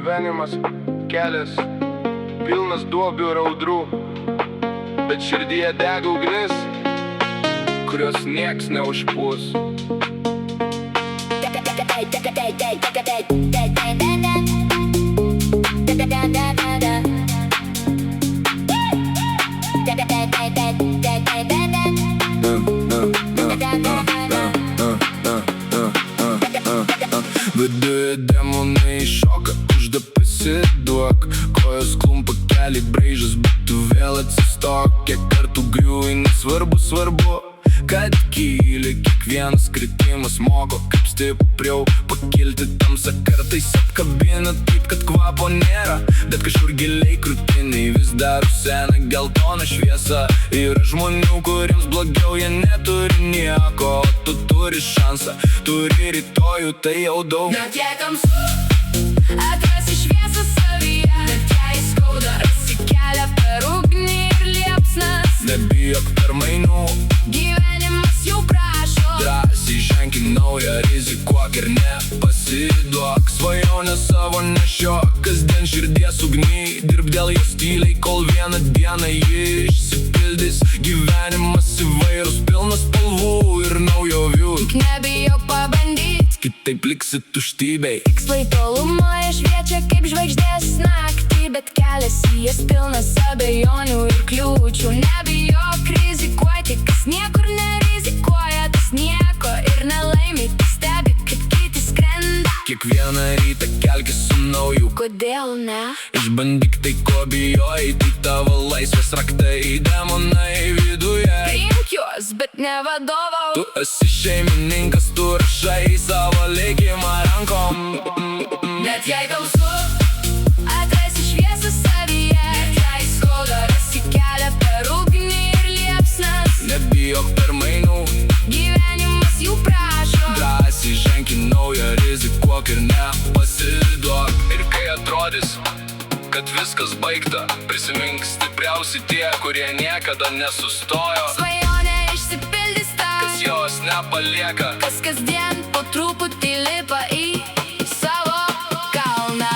Gyvenimas, kelias, pilnas duobių ir audrų, bet širdyje dega ugnis, kurios nieks neužpūs. Viduje demonai šoka, užda pasiduok, kojos klumpa, keliai braižas, bet tu vėl atsistok. Kiek kartų griūvi, nesvarbu, svarbu, kad kyli. Kiekvienas kritimas moko, kaip stipriau pakilti. Tamsa kartais apkabina taip, kad kvapo nėra, bet kažkur giliai krūtiniai vis dar rusena geltona šviesa. Yra žmonių, kuriems blogiau, jie neturi nieko, o tu turi šansą, turi rytojų, tai jau daug. Net jei tamsu, atrasi šviesą savyje. Net jei skauda, rasi kelią per ugnį ir liepsnas. Nebijok permainų, Gyvenimas jau prašo. drąsiai ženki naują, rizikuok ir nepasiduok. Svajonę savo nešiok, kasdien širdies ugny, dirb dėl jos tyliai, kol vieną dieną ji išsipildys. Gyvenimas įvairus, pilnas spalvų ir naujovių, Tik nebijok pabandyt, kitaip liksi tuštybei. tikslai tolumoje šviečia kaip žvaigždės naktį, bet kelias į jas pilnas abejonių ir kliūčių. Nebijok rizikuoti, kas niekur nerizikuoja, tas nieko ir nelaimi. Stebi, kaip kiti skrenda, Kiekvieną rytą kelkis su nauju, kodėl ne? išbandyk tai, ko bijojai, tai tavo laisvės raktai, demonai viduje. Priimk juos, bet nevadovauk. Tu esi šeimininkas, tu rašai savo likimą rankom. Net jei tamsu, atrasi šviesą savyje. Net jei skauda, rasi kelią per ugnį ir liepsnas. Nebijok permainų, Gyvenimas jų prašo. drąsiai ženki naują, rizikuok ir nepasiduok. Ir kai atrodys, kad viskas baigta, prisimink, stipriausi tie, kurie niekada nesustojo. Svajonė išsipildys tau, Kas jos nepalieka, kas kasdien po truputį lipa į savo kalną.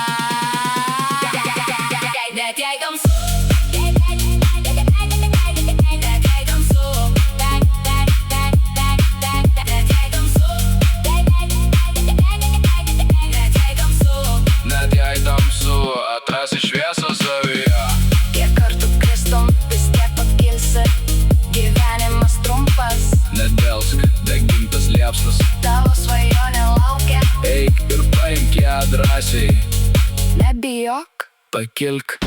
Net jei tamsu, net jei tamsu, atrasi šviesą savyje. kiek kartų kristum, vis tiek pakilsi. Gyvenimas trumpas, Nedelsk, degintas liepsnas, tavo svajonė laukia. eik ir paimk ją drąsiai, Nebijok, pakilk.